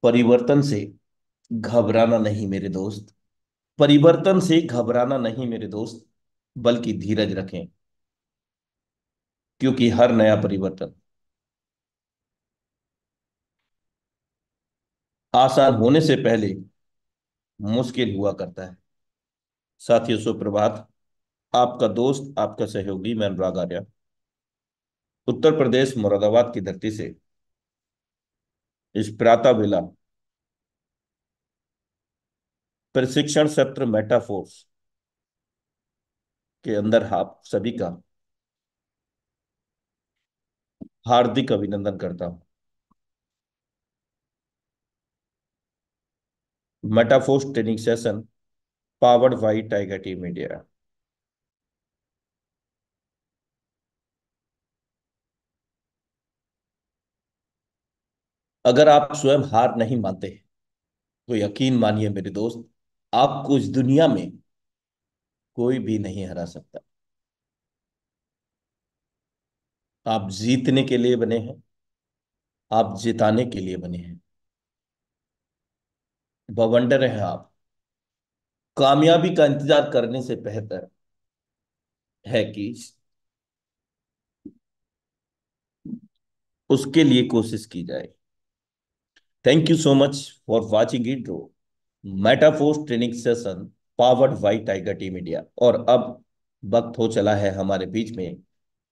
परिवर्तन से घबराना नहीं मेरे दोस्त। परिवर्तन से घबराना नहीं मेरे दोस्त, बल्कि धीरज रखें। क्योंकि हर नया परिवर्तन आसान होने से पहले मुश्किल हुआ करता है। साथियों, सुप्रभात। आपका दोस्त, आपका सहयोगी, मैं अनुराग आर्या, उत्तर प्रदेश मुरादाबाद की धरती से इस प्रातः बेला प्रशिक्षण सत्र मेटाफोर्स के अंदर आप सभी का हार्दिक अभिनंदन करता हूं। Metaforce training session powered by Tiger Team India. अगर आप स्वयं हार नहीं मानते तो यकीन मानिए मेरे दोस्त, आपको इस दुनिया में कोई भी नहीं हरा सकता। आप जीतने के लिए बने हैं, आप जिताने के लिए बने हैं। बवंडर हैं आप। कामयाबी का इंतजार करने से बेहतर है कि उसके लिए कोशिश की जाए। Thank you so much for watching it ड्रो Metaforce training session powered by Tiger Team India. और अब वक्त हो चला है हमारे बीच में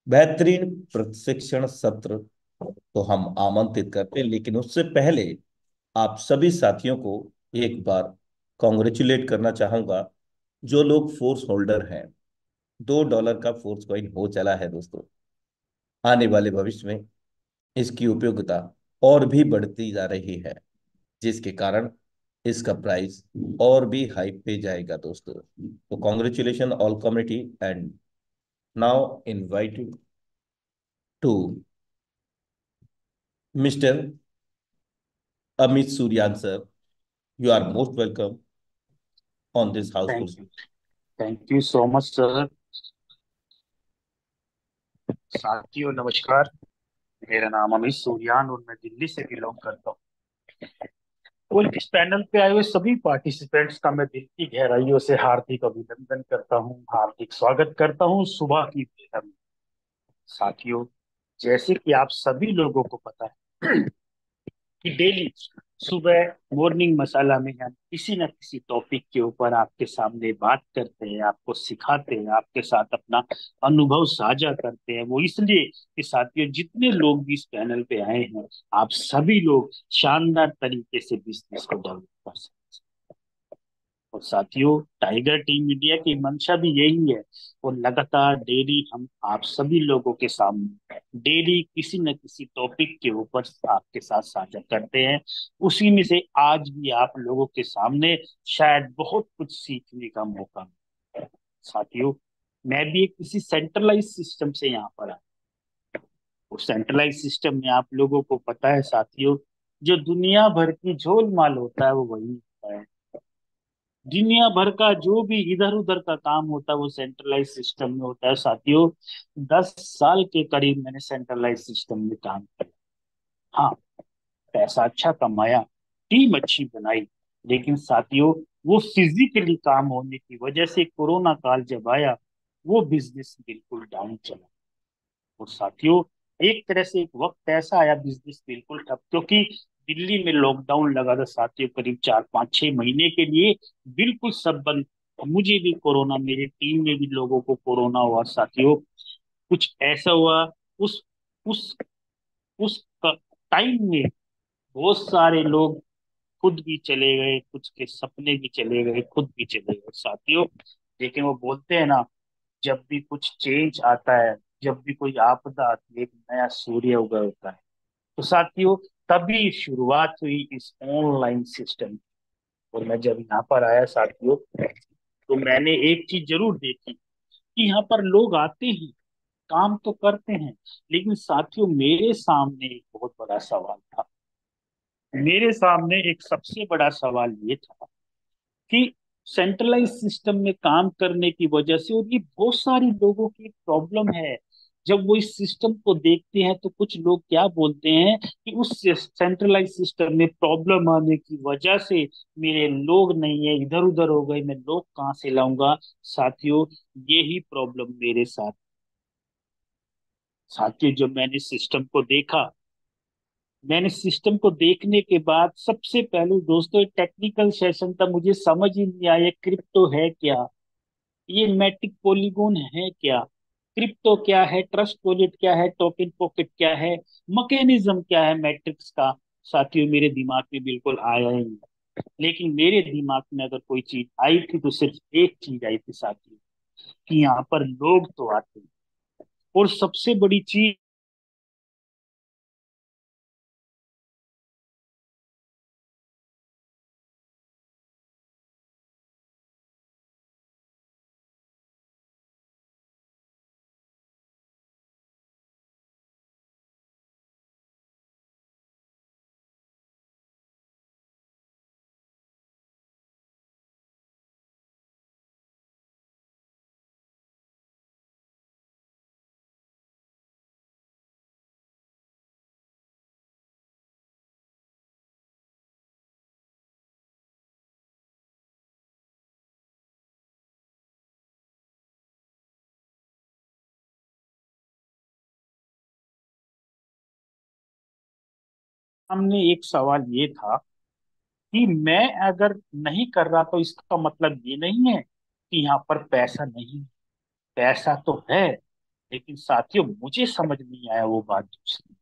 बेहतरीन प्रशिक्षण सत्र तो हम आमंत्रित करते हैं, लेकिन उससे पहले आप सभी साथियों को एक बार कॉन्ग्रेचुलेट करना चाहूंगा। जो लोग फोर्स होल्डर हैं, $2 का फोर्स कॉइन हो चला है दोस्तों। आने वाले भविष्य में इसकी उपयोगिता और भी बढ़ती जा रही है, जिसके कारण इसका प्राइस और भी हाई पे जाएगा दोस्तों। तो congratulation all community and now invited to mister Amit Suryan sir. You are most welcome on this houseful. Thank you. Thank you so much sir. साथियों नमस्कार। मेरा नाम अमित सूर्यान और मैं दिल्ली से बिलोंग करता हूँ। और इस पैनल पे आए हुए सभी पार्टिसिपेंट्स का मैं दिल की गहराइयों से हार्दिक अभिनंदन करता हूँ, हार्दिक स्वागत करता हूँ सुबह की बेला में। साथियों, जैसे कि आप सभी लोगों को पता है कि डेली सुबह मॉर्निंग मसाला में हम किसी न किसी टॉपिक के ऊपर आपके सामने बात करते हैं, आपको सिखाते हैं, आपके साथ अपना अनुभव साझा करते हैं। वो इसलिए कि साथियों, जितने लोग भी इस पैनल पे आए हैं, आप सभी लोग शानदार तरीके से बिजनेस को डेवलप कर सकते हैं। और साथियों, टाइगर टीम इंडिया की मंशा भी यही है। और लगातार डेली हम आप सभी लोगों के सामने डेली किसी न किसी टॉपिक के ऊपर आपके साथ साझा करते हैं। उसी में से आज भी आप लोगों के सामने शायद बहुत कुछ सीखने का मौका मिला है। साथियों, मैं भी एक किसी सेंट्रलाइज सिस्टम से यहाँ पर आया। उस सेंट्रलाइज सिस्टम में आप लोगों को पता है साथियों, जो दुनिया भर की झोलमाल होता है वो वही होता है। दुनिया भर का जो भी इधर उधर का काम होता है वो सेंट्रलाइज सिस्टम में होता है साथियों। 10 साल के करीब मैंने सेंट्रलाइज सिस्टम में काम किया। हाँ, पैसा अच्छा कमाया, टीम अच्छी बनाई, लेकिन साथियों, वो फिजिकली काम होने की वजह से कोरोना काल जब आया, वो बिजनेस बिल्कुल डाउन चला। और साथियों, एक तरह से एक वक्त ऐसा आया बिजनेस बिल्कुल ठप, क्योंकि दिल्ली में लॉकडाउन लगा था साथियों, करीब 4 5 6 महीने के लिए बिल्कुल सब बंद। मुझे भी कोरोना, मेरी टीम में भी लोगों को कोरोना हुआ साथियों। कुछ ऐसा हुआ उस उस उस टाइम में बहुत सारे लोग खुद भी चले गए, कुछ के सपने भी चले गए, खुद भी चले गए साथियों। लेकिन वो बोलते हैं ना, जब भी कुछ चेंज आता है, जब भी कोई आपदा आती है, एक नया सूर्य उदय होता है। तो साथियों, तभी शुरुआत हुई इस ऑनलाइन सिस्टम। और मैं जब यहाँ पर आया साथियों, तो मैंने एक चीज जरूर देखी कि यहाँ पर लोग आते हैं, काम तो करते हैं, लेकिन साथियों, मेरे सामने एक बहुत बड़ा सवाल था। मेरे सामने एक सबसे बड़ा सवाल ये था कि सेंट्रलाइज सिस्टम में काम करने की वजह से, और ये बहुत सारी लोगों की प्रॉब्लम है, जब वो इस सिस्टम को देखते हैं तो कुछ लोग क्या बोलते हैं कि उस सेंट्रलाइज सिस्टम में प्रॉब्लम आने की वजह से मेरे लोग नहीं है, इधर उधर हो गए, मैं लोग कहाँ से लाऊंगा। साथियों, यही प्रॉब्लम मेरे साथ। साथियों, जब मैंने सिस्टम को देखने के बाद सबसे पहले दोस्तों एक टेक्निकल सेशन था, मुझे समझ ही नहीं आया क्रिप्टो है क्या, ये मैटिक पॉलीगॉन है क्या, क्रिप्टो क्या है, ट्रस्ट वॉलेट क्या है, टोकन पॉकेट क्या है, मैकेनिज्म क्या है मैट्रिक्स का। साथियों, मेरे दिमाग में बिल्कुल आया ही नहीं। लेकिन मेरे दिमाग में अगर कोई चीज आई थी तो सिर्फ एक चीज आई थी साथियों, कि यहाँ पर लोग तो आते हैं। और सबसे बड़ी चीज, सामने एक सवाल ये था कि मैं अगर नहीं कर रहा तो इसका मतलब ये नहीं है कि यहाँ पर पैसा नहीं है। पैसा तो है, लेकिन साथियों मुझे समझ नहीं आया वो बात दूसरी।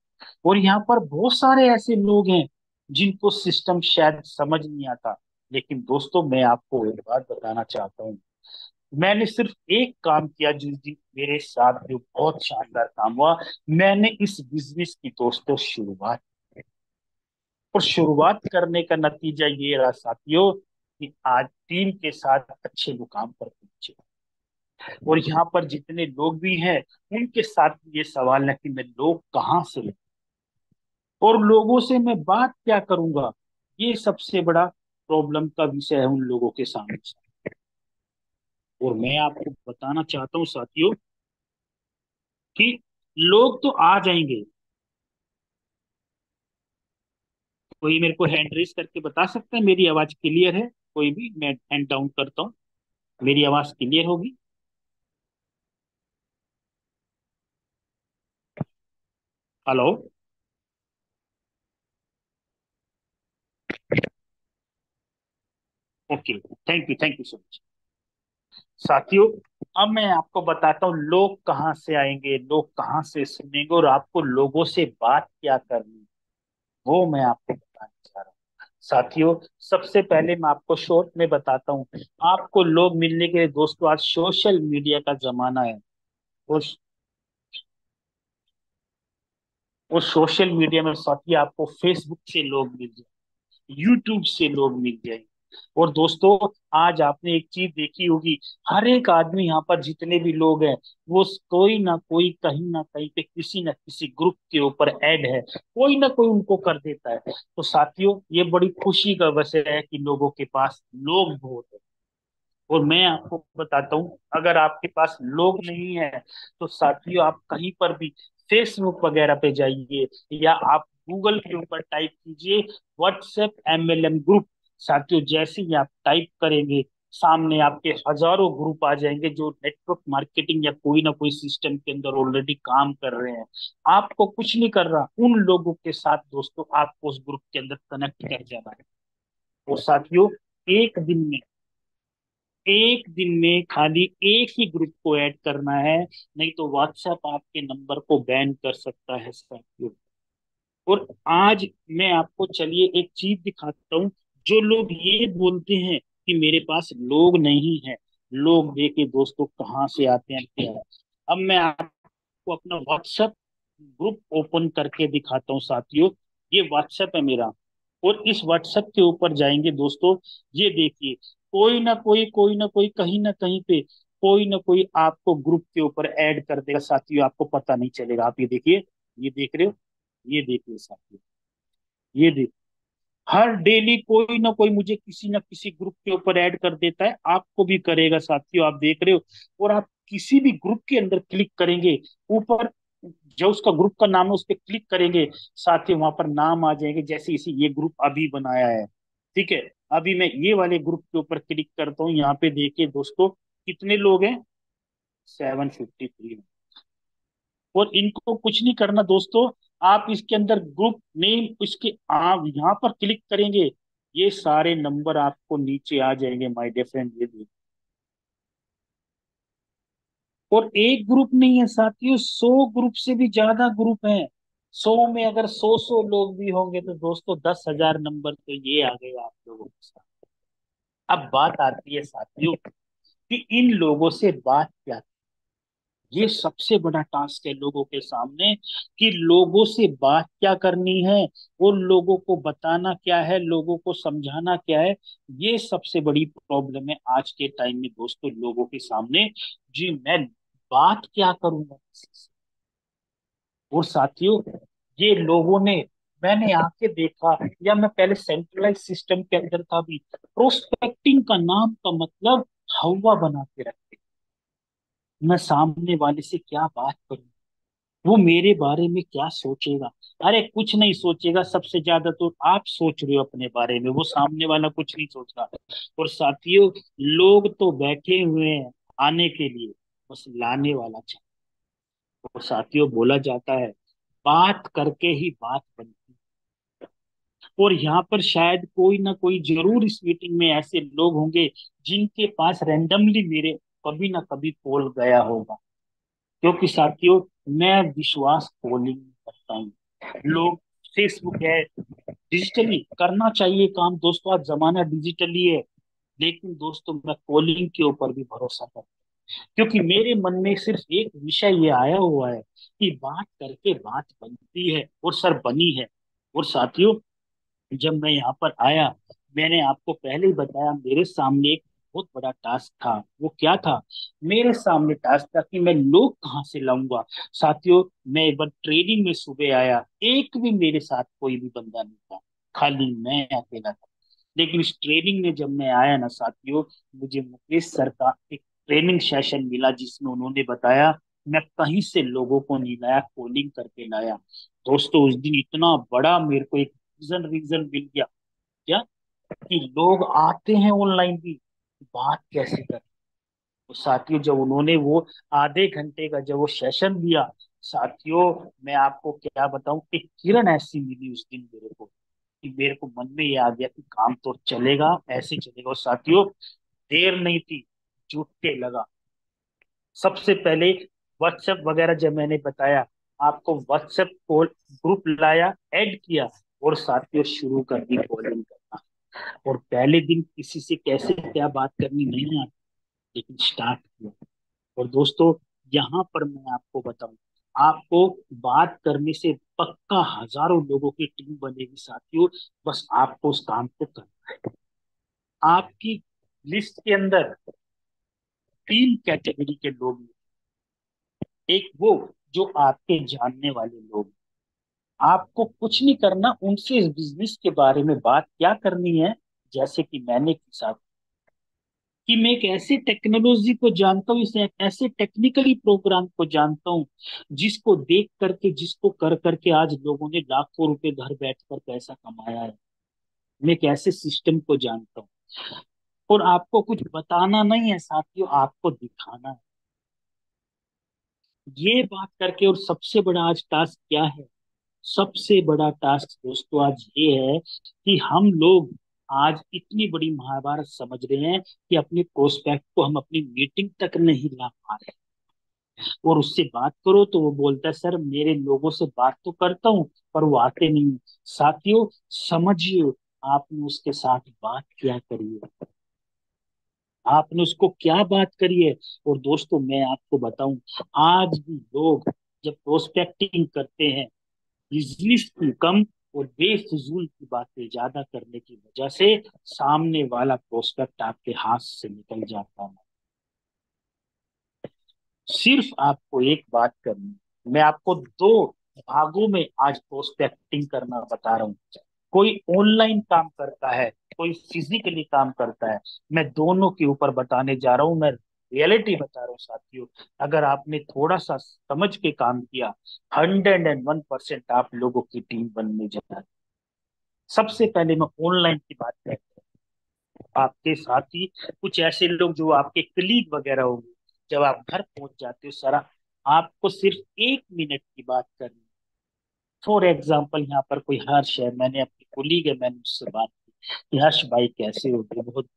और यहाँ पर बहुत सारे ऐसे लोग हैं जिनको सिस्टम शायद समझ नहीं आता। लेकिन दोस्तों, मैं आपको एक बात बताना चाहता हूँ, मैंने सिर्फ एक काम किया जिस दिन मेरे साथ जो बहुत शानदार काम हुआ। मैंने इस बिजनेस की दोस्तों शुरुआत, और शुरुआत करने का नतीजा ये रहा साथियों कि आज टीम के साथ अच्छे मुकाम पर पहुंचे। और यहाँ पर जितने लोग भी हैं उनके साथ ये सवाल है कि मैं लोग कहाँ से लूं और लोगों से मैं बात क्या करूंगा। ये सबसे बड़ा प्रॉब्लम का विषय है उन लोगों के सामने। और मैं आपको बताना चाहता हूँ साथियों कि लोग तो आ जाएंगे। कोई मेरे को हैंड रेस करके बता सकता है मेरी आवाज क्लियर है? कोई भी, मैं हैंड डाउन करता हूँ, मेरी आवाज क्लियर होगी? Hello. Okay, thank you so much. साथियों, अब मैं आपको बताता हूँ लोग कहाँ से आएंगे, लोग कहाँ से सुनेंगे, और आपको लोगों से बात क्या करनी है, वो मैं आपको बताना चाह रहा हूँ। साथियों, सबसे पहले मैं आपको शॉर्ट में बताता हूँ। आपको लोग मिलने के लिए दोस्तों आज सोशल मीडिया का जमाना है। और सोशल मीडिया में साथियों आपको फेसबुक से लोग मिल जाए, यूट्यूब से लोग मिल जाएंगे। और दोस्तों, आज आपने एक चीज देखी होगी, हर एक आदमी यहाँ पर जितने भी लोग हैं वो कोई ना कहीं पे किसी ना किसी ग्रुप के ऊपर ऐड है, कोई ना कोई उनको कर देता है। तो साथियों, ये बड़ी खुशी का विषय है कि लोगों के पास लोग बहुत है। और मैं आपको बताता हूँ, अगर आपके पास लोग नहीं है तो साथियों आप कहीं पर भी फेसबुक वगैरह पे जाइए, या आप गूगल के ऊपर टाइप कीजिए व्हाट्सएप एमएलएम ग्रुप। साथियों, जैसे ही आप टाइप करेंगे सामने आपके हजारों ग्रुप आ जाएंगे जो नेटवर्क मार्केटिंग या कोई ना कोई सिस्टम के अंदर ऑलरेडी काम कर रहे हैं। आपको कुछ नहीं कर रहा, उन लोगों के साथ दोस्तों आपको उस ग्रुप के अंदर कनेक्ट कर जाना है। और साथियों, एक दिन में खाली एक ही ग्रुप को ऐड करना है, नहीं तो व्हाट्सएप आपके नंबर को बैन कर सकता है साथियों। और आज मैं आपको चलिए एक चीज दिखाता हूँ। जो लोग ये बोलते हैं कि मेरे पास लोग नहीं है, लोग देखे दोस्तों कहाँ से आते हैं क्या है। अब मैं आपको अपना व्हाट्सएप ग्रुप ओपन करके दिखाता हूँ साथियों। ये व्हाट्सएप है मेरा, और इस व्हाट्सएप के ऊपर जाएंगे दोस्तों, ये देखिए कोई ना कोई कहीं ना कहीं पे कोई ना कोई आपको ग्रुप के ऊपर ऐड कर देगा साथियों, आपको पता नहीं चलेगा। आप ये देखिए, ये देख रहे हो, ये देखिए साथियों, ये देखिए, हर डेली कोई ना कोई मुझे किसी ना किसी ग्रुप के ऊपर ऐड कर देता है, आपको भी करेगा साथियों, आप देख रहे हो। और आप किसी भी ग्रुप के अंदर क्लिक करेंगे, ऊपर जो उसका ग्रुप का नाम है उस पर क्लिक करेंगे, साथ ही वहां पर नाम आ जाएंगे, जैसे इसी ये ग्रुप अभी बनाया है। ठीक है, अभी मैं ये वाले ग्रुप के ऊपर क्लिक करता हूँ, यहाँ पे देखिए दोस्तों कितने लोग हैं, 753। और इनको कुछ नहीं करना दोस्तों, आप इसके अंदर ग्रुप नेम इसके आप यहाँ पर क्लिक करेंगे, ये सारे नंबर आपको नीचे आ जाएंगे माय डियर फ्रेंड, ये देखिए। और एक ग्रुप नहीं है साथियों, 100 ग्रुप से भी ज्यादा ग्रुप हैं। 100 में अगर 100 लोग भी होंगे तो दोस्तों 10,000 नंबर तो ये आ गए आप लोगों के साथ। अब बात आती है साथियों कि इन लोगों से बात क्या, ये सबसे बड़ा टास्क है लोगों के सामने, कि लोगों से बात क्या करनी है और लोगों को बताना क्या है, लोगों को समझाना क्या है। ये सबसे बड़ी प्रॉब्लम है आज के टाइम में दोस्तों लोगों के सामने। जी मैं बात क्या करूंगा किसी से। और साथियों ये लोगों ने, मैंने आके देखा, या मैं पहले सेंट्रलाइज सिस्टम के अंदर था भी, प्रोस्पेक्टिंग का नाम का मतलब हवा बना के रखते। मैं सामने वाले से क्या बात करूं, वो मेरे बारे में क्या सोचेगा। अरे कुछ नहीं सोचेगा, सबसे ज्यादा तो आप सोच रहे हो अपने बारे में, वो सामने वाला कुछ नहीं सोच रहा। और साथियों लोग तो बैठे हुए हैं आने के लिए, बस लाने वाला चाहिए। और साथियों बोला जाता है बात करके ही बात बनती है। और यहाँ पर शायद कोई ना कोई जरूर इस मीटिंग में ऐसे लोग होंगे जिनके पास रैंडमली मेरे कभी ना कभी कॉल गया होगा, क्योंकि साथियों मैं विश्वास कॉलिंग करता हूँ। लोग, फेसबुक है, डिजिटली करना चाहिए काम दोस्तों, आज जमाना डिजिटली है, लेकिन दोस्तों मैं कॉलिंग के ऊपर भी भरोसा करता हूँ, क्योंकि मेरे मन में सिर्फ एक विषय ये आया हुआ है कि बात करके बात बनती है, और सर बनी है। और साथियों जब मैं यहाँ पर आया, मैंने आपको पहले ही बताया मेरे सामने एक बहुत बड़ा टास्क था। वो क्या था, मेरे सामने टास्क था कि मैं लोग कहाँ से लाऊंगा। साथियों मैं एक बार ट्रेनिंग में सुबह आया, एक भी मेरे साथ कोई भी बंदा नहीं था, खाली मैं अकेला था। लेकिन इस ट्रेनिंग में जब मैं आया ना साथियों, मुझे मुकेश सर का एक ट्रेनिंग सेशन मिला जिसमें उन्होंने बताया, मैं कहीं से लोगों को नहीं लाया, कॉलिंग करके लाया। दोस्तों उस दिन इतना बड़ा मेरे को एक रीजन रीजन मिल गया, क्या, कि लोग आते हैं ऑनलाइन भी, बात कैसे करें। तो साथियों जब उन्होंने वो आधे घंटे का जब वो सेशन दिया, साथियों मैं आपको क्या बताऊं, एक किरण ऐसी मिली उस दिन मेरे को, कि मेरे को मन में ये आ गया कि काम तो चलेगा, ऐसे चलेगा। और साथियों देर नहीं थी, जुटने लगा। सबसे पहले व्हाट्सएप वगैरह जब मैंने बताया आपको, व्हाट्सएप कॉल ग्रुप लाया, ऐड किया, और साथियों शुरू कर दी कॉलिंग करना। और पहले दिन किसी से कैसे क्या बात करनी नहीं आती, लेकिन स्टार्ट किया। और दोस्तों यहाँ पर मैं आपको बताऊं, आपको बात करने से पक्का हजारों लोगों की टीम बनेगी साथियों, बस आपको उस काम को करना है। आपकी लिस्ट के अंदर 3 कैटेगरी के लोग हैं। एक वो जो आपके जानने वाले लोग, आपको कुछ नहीं करना, उनसे इस बिजनेस के बारे में बात क्या करनी है, जैसे कि मैंने के साथ, कि मैं एक ऐसी टेक्नोलॉजी को जानता हूँ, इसे ऐसे टेक्निकली प्रोग्राम को जानता हूँ जिसको देख करके, जिसको कर करके आज लोगों ने लाखों रुपए घर बैठकर पैसा कमाया है। मैं एक ऐसे सिस्टम को जानता हूँ। और आपको कुछ बताना नहीं है साथियों, आपको दिखाना है, ये बात करके। और सबसे बड़ा आज टास्क क्या है, सबसे बड़ा टास्क दोस्तों आज ये है कि हम लोग आज इतनी बड़ी महाभारत समझ रहे हैं कि अपने प्रोस्पेक्ट को हम अपनी मीटिंग तक नहीं ला पा रहे। और उससे बात करो तो वो बोलता है सर मेरे लोगों से बात तो करता हूँ पर वो आते नहीं। साथियों समझिए, आपने उसके साथ बात क्या करी है, आपने उसको क्या बात करी है। और दोस्तों मैं आपको बताऊं, आज भी लोग जब प्रोस्पेक्टिंग करते हैं, बिजनेस की कम और बेफिजूल की बातें ज्यादा करने की वजह से सामने वाला प्रोस्पेक्ट आपके हाथ से निकल जाता है। सिर्फ आपको एक बात करनी है। मैं आपको 2 भागों में आज प्रोस्पेक्टिंग करना बता रहा हूँ। कोई ऑनलाइन काम करता है, कोई फिजिकली काम करता है, मैं दोनों के ऊपर बताने जा रहा हूँ। मैं रियलिटी बता रहा हूँ साथियों। अगर आपने थोड़ा सा समझ के काम किया, 101% आप लोगों की टीम बनने जा रही है। सबसे पहले मैं ऑनलाइन की बात करता हूँ। आपके साथ ही कुछ ऐसे लोग जो आपके कलीग वगैरह होंगे, जब आप घर पहुंच जाते हो सारा, आपको सिर्फ 1 मिनट की बात करनी। फॉर एग्जाम्पल यहाँ पर कोई हर्ष है, मैंने अपनी कुलीग है, मैंने उससे बात की कि हर्ष भाई कैसे हो गए, बहुत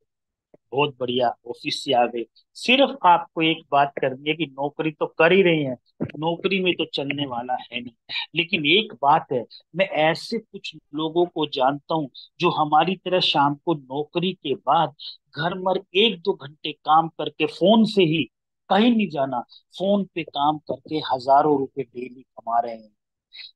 बहुत बढ़िया, ऑफिस से आ गए। सिर्फ आपको एक बात करनी है कि नौकरी तो कर ही रहे हैं, नौकरी में तो चलने वाला है नहीं, लेकिन एक बात है, मैं ऐसे कुछ लोगों को जानता हूँ जो हमारी तरह शाम को नौकरी के बाद घर मर 1-2 घंटे काम करके फोन से ही, कहीं नहीं जाना, फोन पे काम करके हजारों रुपए डेली कमा रहे हैं।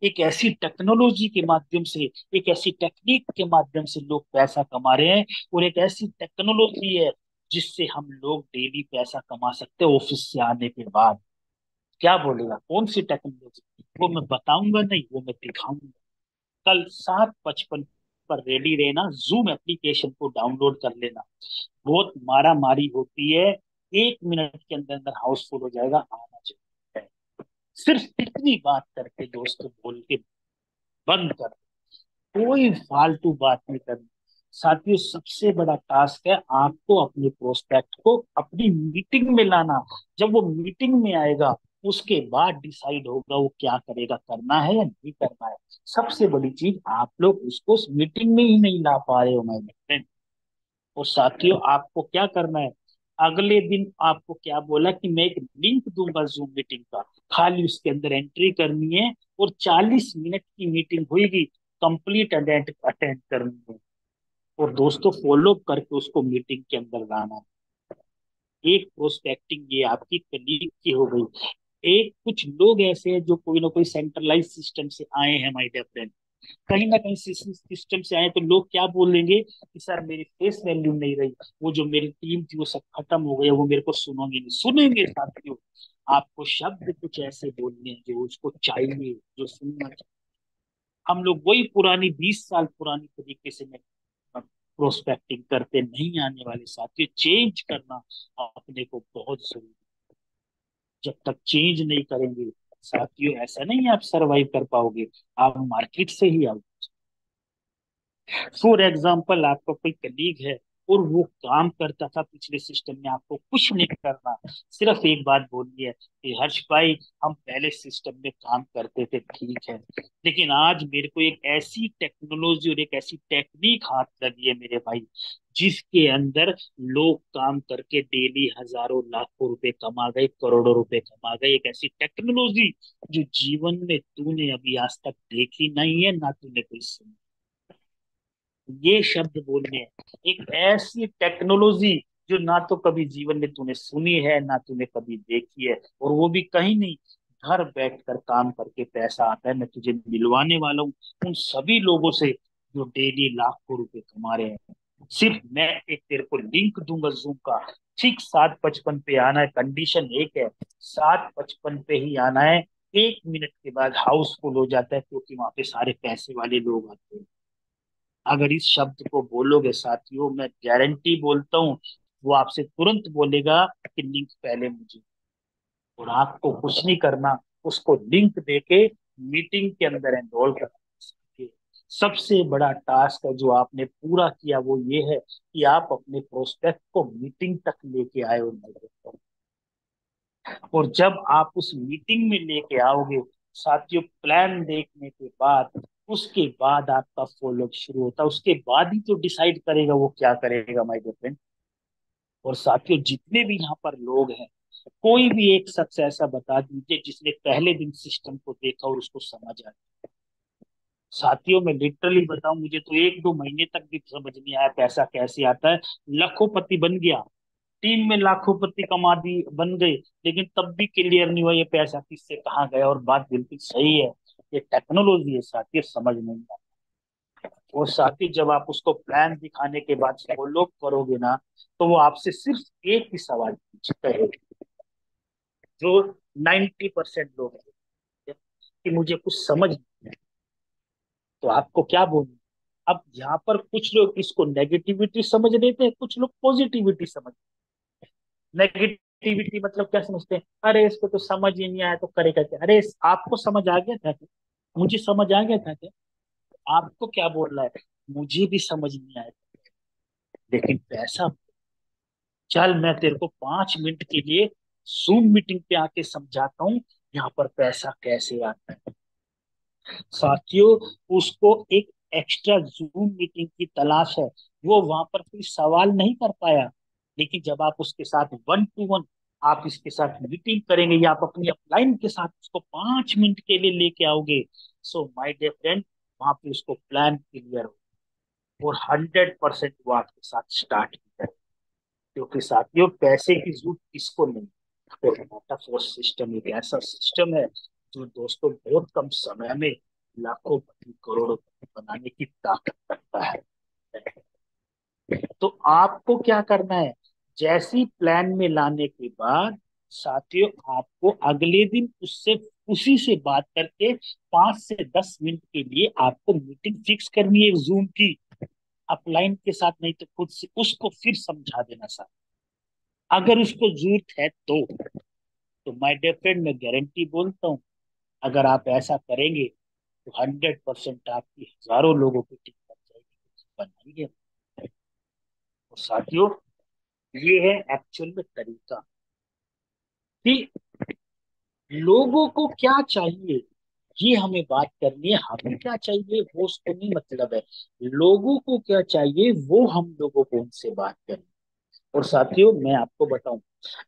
एक ऐसी टेक्नोलॉजी के माध्यम से, एक ऐसी टेक्निक के माध्यम से लोग पैसा कमा रहे हैं। और एक ऐसी टेक्नोलॉजी है जिससे हम लोग डेली पैसा कमा सकते हैं ऑफिस से आने के बाद। क्या बोलेगा, कौन सी टेक्नोलॉजी? वो मैं बताऊंगा नहीं, वो मैं दिखाऊंगा। कल 7:55 पर रेडी रहना, जूम एप्लीकेशन को डाउनलोड कर लेना। बहुत मारा मारी होती है, 1 मिनट के अंदर अंदर हाउसफुल हो जाएगा, आना चाहिए। सिर्फ इतनी बात करके दोस्तों, बोल के बंद कर, कोई फालतू बात नहीं करनी। साथियों, सबसे बड़ा टास्क है आपको अपने प्रोस्पेक्ट को अपनी मीटिंग में लाना। जब वो मीटिंग में आएगा, उसके बाद डिसाइड होगा वो क्या करेगा, करना है या नहीं करना है। सबसे बड़ी चीज, आप लोग उसको उस मीटिंग में ही नहीं ला पा रहे हो माय फ्रेंड। और साथियों, आपको क्या करना है, अगले दिन आपको क्या बोला कि मैं एक लिंक दूंगा जूम मीटिंग का, खाली उसके अंदर एंट्री करनी है और 40 मिनट की मीटिंग होगी, कंप्लीट अटेंड अटेंड करनी है। और दोस्तों, फॉलो करके उसको मीटिंग के अंदर लाना है। एक प्रोस्पेक्टिंग ये आपकी कलीग की हो गई। एक कुछ लोग ऐसे हैं जो कोई ना कोई सेंट्रलाइज सिस्टम से आए हैं माय डियर फ्रेंड। कहीं ना कहीं सिस्टम से आए तो लोग क्या बोलेंगे कि सर मेरी फेस वैल्यू नहीं रही, वो जो मेरी टीम थी वो सब खत्म हो गया, वो मेरे को सुनोगे नहीं। सुनेंगे साथियों, आपको शब्द कुछ ऐसे बोलने हैं जो उसको चाहिए, जो सुनना चाहिए। हम लोग वही पुरानी 20 साल पुरानी तरीके से प्रोस्पेक्टिंग करते नहीं, आने वाले साथियों चेंज करना अपने को बहुत जरूरी। जब तक चेंज नहीं करेंगे साथियों, ऐसा नहीं आप सरवाइव कर पाओगे, आप मार्केट से ही आओ। फॉर एग्जाम्पल, आपका कोई कलीग है और वो काम करता था पिछले सिस्टम में, आपको कुछ नहीं करना, सिर्फ एक बात बोलनी है कि हर्ष भाई, हम पहले सिस्टम में काम करते थे, ठीक है, लेकिन आज मेरे को एक ऐसी टेक्नोलॉजी और एक ऐसी टेक्निक हाथ लगी है मेरे भाई, जिसके अंदर लोग काम करके डेली हजारों लाखों रुपए कमा गए, करोड़ों रुपए कमा गए। एक ऐसी टेक्नोलॉजी जो जीवन में तूने अभी आज तक देखी नहीं है, ना तूने कोई सुनी। ये शब्द बोलने हैं, एक ऐसी टेक्नोलॉजी जो ना तो कभी जीवन में तूने सुनी है, ना तूने कभी देखी है, और वो भी कहीं नहीं, घर बैठकर काम करके पैसा आता है। मैं तुझे मिलवाने वाला हूँ उन सभी लोगों से जो डेली लाखों रुपए कमा रहे हैं। सिर्फ मैं एक तेरे को लिंक दूंगा जूम का, ठीक 7:55 पे आना है, कंडीशन एक है, 7:55 पे ही आना है। 1 मिनट के बाद हाउसफुल हो जाता है, क्योंकि वहां पे सारे पैसे वाले लोग आते हैं। अगर इस शब्द को बोलोगे साथियों, मैं गारंटी बोलता हूँ, वो आपसे तुरंत बोलेगा कि लिंक पहले मुझे। और आपको कुछ नहीं करना, उसको लिंक देके मीटिंग के अंदर एनरोल करना। सबसे बड़ा टास्क है जो आपने पूरा किया, वो ये है कि आप अपने प्रोस्पेक्ट को मीटिंग तक लेके आए हो। और जब आप उस मीटिंग में लेके आओगे साथियों, प्लान देखने के बाद, उसके बाद आपका फॉलोअप शुरू होता है, उसके बाद ही तो डिसाइड करेगा वो क्या करेगा माय डियर फ्रेंड। और साथियों, जितने भी यहाँ पर लोग हैं, कोई भी एक शख्स ऐसा बता दीजिए जिसने पहले दिन सिस्टम को देखा और उसको समझ आया। साथियों, मैं लिटरली बताऊं, मुझे तो 1-2 महीने तक भी समझ नहीं आया पैसा कैसे आता है। लाखोंपति बन गया, टीम में लाखोंपति कमा दी, बन गए, लेकिन तब भी क्लियर नहीं हुआ ये पैसा किससे कहाँ गया। और बात बिल्कुल सही है, ये टेक्नोलॉजी है साथी, समझ नहीं आता। और साथी, जब आप उसको प्लान दिखाने के बाद फॉलो करोगे ना, तो वो आपसे सिर्फ एक ही सवाल कहेगा, जो 90% लोग हैं, कि मुझे कुछ समझ नहीं है। तो आपको क्या बोलूं, अब यहाँ पर कुछ लोग इसको नेगेटिविटी समझ लेते हैं, कुछ लोग पॉजिटिविटी समझ। नेगेटिव एक्टिविटी मतलब क्या समझते हैं, अरे इसको तो समझ ही नहीं आया तो करेगा क्या, अरे आपको समझ आ गया था क्या, मुझे समझ आ गया था क्या, आपको क्या बोल रहा है, मुझे भी समझ नहीं आया, लेकिन पैसा, चल मैं तेरे को 5 मिनट के लिए जूम मीटिंग पे आके समझाता हूँ यहाँ पर पैसा कैसे आता है। साथियों, उसको एक एक्स्ट्रा जूम मीटिंग की तलाश है, वो वहां पर कोई सवाल नहीं कर पाया, लेकिन जब आप उसके साथ 1 to 1 आप इसके साथ मीटिंग करेंगे या आप अपनी अपलाइन के साथ उसको 5 मिनट के लिए लेके आओगे, सो माय डियर फ्रेंड, वहां पे उसको प्लान क्लियर हो और 100% वो आपके साथ स्टार्ट करें। क्योंकि साथियों, पैसे की जरूरत किसको नहीं, तो मेटाफोर सिस्टम एक ऐसा सिस्टम है जो दोस्तों बहुत कम समय में लाखों पति करोड़ों पति बनाने की ताकत रखता है। तो आपको क्या करना है, जैसी प्लान में लाने के बाद साथियों, आपको अगले दिन उससे उसी से बात करके 5 से 10 मिनट के लिए आपको मीटिंग फिक्स करनी है जूम की, अपलाइन के साथ नहीं तो खुद से उसको फिर समझा देना सर, अगर उसको जरूरत है तो माय डियर फ्रेंड, मैं गारंटी बोलता हूँ, अगर आप ऐसा करेंगे तो 100% आपकी हजारों लोगों की टीम बन जाएगी, बनाइए। और साथियों, ये है एक्चुअल में तरीका कि लोगों को क्या चाहिए, ये हमें बात करनी है, हमें क्या चाहिए वो उसको नहीं मतलब है, लोगों को क्या चाहिए वो हम लोगों को उनसे बात करनी। और साथियों, मैं आपको बताऊं,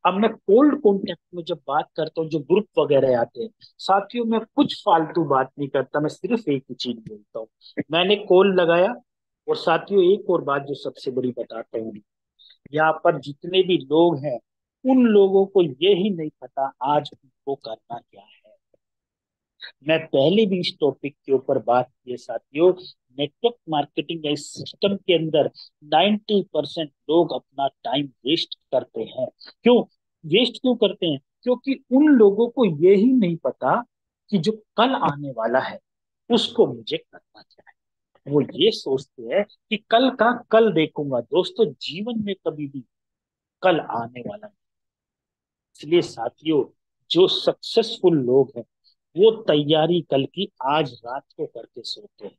अब मैं कोल्ड कॉन्टेक्ट में जब बात करता हूँ, जो ग्रुप वगैरह आते हैं, साथियों मैं कुछ फालतू बात नहीं करता, मैं सिर्फ एक ही चीज बोलता हूँ, मैंने कॉल लगाया। और साथियों, एक और बात जो सबसे बड़ी बताता हूँ, यहाँ पर जितने भी लोग हैं, उन लोगों को ये ही नहीं पता आज उनको करना क्या है। मैं पहले भी इस टॉपिक के ऊपर बात की है साथियों, नेटवर्क मार्केटिंग या इस सिस्टम के अंदर 90% लोग अपना टाइम वेस्ट करते हैं। क्यों वेस्ट क्यों करते हैं, क्योंकि उन लोगों को ये ही नहीं पता कि जो कल आने वाला है उसको मुझे करना क्या है। वो ये सोचते हैं कि कल का कल देखूंगा। दोस्तों, जीवन में कभी भी कल आने वाला नहीं। इसलिए साथियों, जो सक्सेसफुल लोग हैं वो तैयारी कल की आज रात को करके सोते हैं।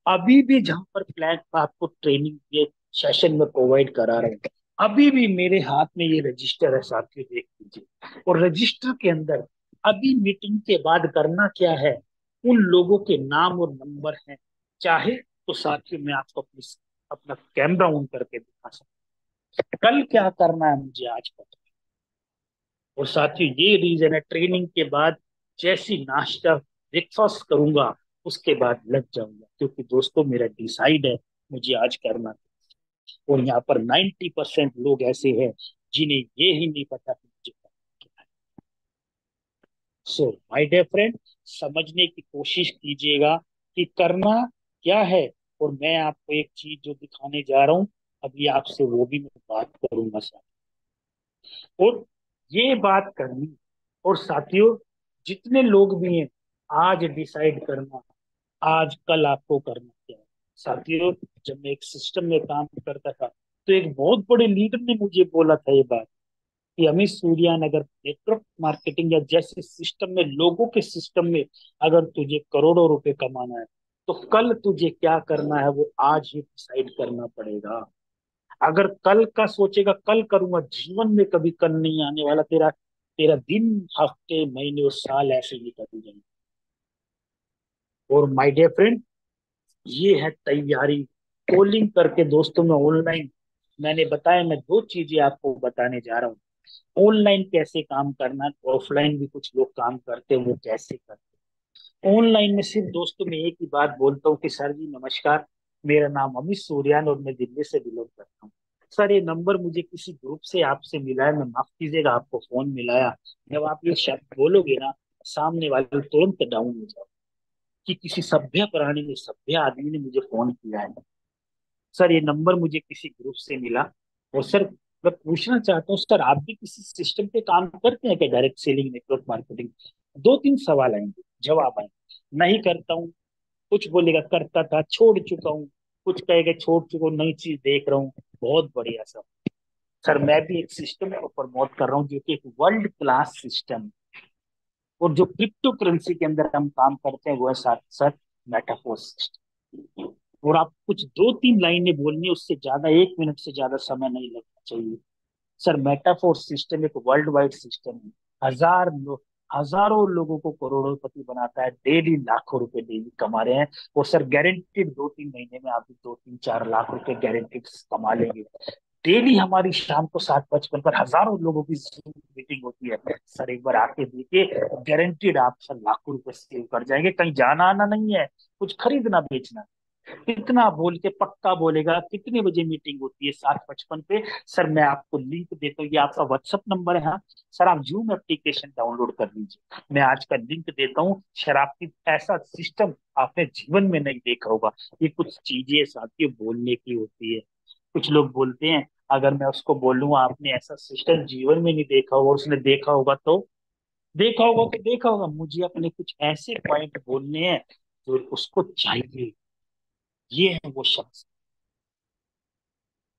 अभी भी जहां पर प्लान आपको ट्रेनिंग के सेशन में प्रोवाइड करा रहे हैं, अभी भी मेरे हाथ में ये रजिस्टर है साथियों, देख लीजिए। और रजिस्टर के अंदर अभी मीटिंग के बाद करना क्या है, उन लोगों के नाम और नंबर हैं। चाहे तो साथियों, मैं आपको अपना कैमरा ऑन करके दिखा सकता हूं। कल क्या करना है मुझे आज पता है। और साथियों, ये रीजन है, ट्रेनिंग के बाद जैसी नाश्ता ब्रेकफास्ट करूंगा उसके बाद लग जाऊंगा, क्योंकि दोस्तों मेरा डिसाइड है मुझे आज करना है। और यहाँ पर 90% लोग ऐसे हैं जिन्हें ये ही नहीं पता कि मुझे करना क्या है। सो माय डियर फ्रेंड, समझने की कोशिश कीजिएगा कि करना क्या है। और मैं आपको एक चीज जो दिखाने जा रहा हूँ अभी आपसे, वो भी मैं बात करूंगा सर। और ये बात करनी, और साथियों जितने लोग भी हैं, आज डिसाइड करना, आज कल आपको करना क्या है। साथियों, जब मैं एक सिस्टम में काम करता था तो एक बहुत बड़े लीडर ने मुझे बोला था ये बात, कि अमित सूर्यान, अगर नेटवर्क मार्केटिंग या जैसे सिस्टम में, लोगों के सिस्टम में अगर तुझे करोड़ों रुपए कमाना है तो कल तुझे क्या करना है वो आज ही डिसाइड करना पड़ेगा। अगर कल का सोचेगा कल करूंगा, जीवन में कभी कल नहीं आने वाला, तेरा तेरा दिन, हफ्ते, महीने और साल ऐसे ही निकल जाएंगे। और माय डियर फ्रेंड, ये है तैयारी, कॉलिंग करके दोस्तों में ऑनलाइन। मैंने बताया, मैं दो चीजें आपको बताने जा रहा हूँ, ऑनलाइन कैसे काम करना, ऑफलाइन भी कुछ लोग काम करते हैं वो कैसे करते हैं। ऑनलाइन में सिर्फ दोस्तों मैं एक ही बात बोलता हूँ कि सर जी नमस्कार, मेरा नाम अमित सूर्यान और मैं दिल्ली से बिलोंग करता हूँ। सर ये नंबर मुझे किसी ग्रुप से आपसे मिला है, मैं माफ कीजिएगा आपको फोन मिलाया। जब आप ये शब्द बोलोगे ना, सामने वाले तुरंत डाउन हो जाओ कि किसी सभ्य प्राणी ने, सभ्य आदमी ने मुझे फोन किया है। सर ये नंबर मुझे किसी ग्रुप से मिला। और सर मैं पूछना चाहता हूँ, सर आप भी किसी सिस्टम पे काम करते हैं क्या, डायरेक्ट सेलिंग, नेटवर्क मार्केटिंग। दो तीन सवाल आएंगे, जवाब आएंगे, नहीं करता हूँ, कुछ बोलेगा करता था, छोड़ चुका हूँ, कुछ कहेगा छोड़ चुका हूँ, नई चीज देख रहा हूँ। बहुत बढ़िया सर, सर मैं भी एक सिस्टम को प्रमोट कर रहा हूँ जो कि एक वर्ल्ड क्लास सिस्टम, और जो क्रिप्टो करेंसी के अंदर हम काम करते हैं वो है साथ साथ मेटाफोर सिस्टम। और आप कुछ दो तीन लाइनें बोलनी है, उससे ज्यादा 1 मिनट से ज्यादा समय नहीं लगना चाहिए। सर मेटाफोर सिस्टम एक वर्ल्ड वाइड सिस्टम है। हजारों लोगों को करोड़पति बनाता है, डेली लाखों रुपए डेली कमा रहे हैं। और सर गारंटेड 2-3 महीने में आप भी 2-3-4 लाख रुपए गारंटेड कमा लेंगे। डेली हमारी शाम को 7:55 पर हजारों लोगों की Zoom मीटिंग होती है। सर एक बार आके देखिए, गारंटेड आप सर लाखों रुपए सेव कर जाएंगे। कहीं जाना आना नहीं है, कुछ खरीदना बेचना। कितना बोल के पक्का बोलेगा कितने बजे मीटिंग होती है? 7:55 पे। सर मैं आपको लिंक देता हूँ, ये आपका व्हाट्सअप नंबर है, हाँ। सर आप जूम एप्लीकेशन डाउनलोड कर लीजिए, मैं आज का लिंक देता हूँ। सर आपकी ऐसा सिस्टम आपने जीवन में नहीं देखा होगा। ये कुछ चीजें साथियों बोलने की होती है। कुछ लोग बोलते हैं, अगर मैं उसको बोलूंगा आपने ऐसा सिस्टम जीवन में नहीं देखा होगा, उसने देखा होगा तो देखा होगा। मुझे अपने कुछ ऐसे पॉइंट बोलने हैं जो उसको चाहिए। ये है वो शख्स।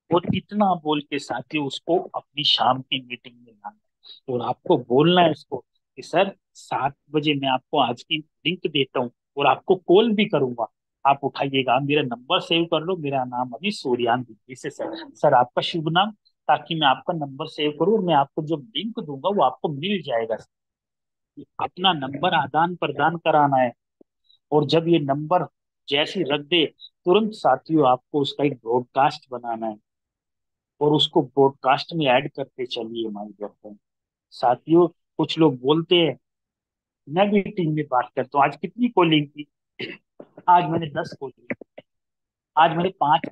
और इतना बोल के साथी उसको अपनी शाम की मीटिंग में लाना है। और आपको बोलना है उसको कि सर 7 बजे मैं आपको आज की लिंक देता हूँ, और आपको कॉल भी करूंगा। आप उठाइएगा, मेरा नंबर सेव कर लो, मेरा नाम अभी सूर्यान दिल्ली से। सर आपका शुभ नाम, ताकि मैं आपका नंबर सेव करूँ, और मैं आपको जो लिंक दूंगा वो आपको मिल जाएगा। अपना नंबर आदान प्रदान कराना है। और जब ये नंबर जैसी रख दे, तुरंत साथियों आपको उसका एक ब्रॉडकास्ट बनाना है, और उसको ब्रॉडकास्ट में ऐड करते चलिए माय डियर फ्रेंड। साथियों कुछ लोग बोलते हैं, मैं भी टीम में बात करता हूँ, आज कितनी कॉलिंग की? आज मैंने 10 कॉलिंग, आज मैंने 5,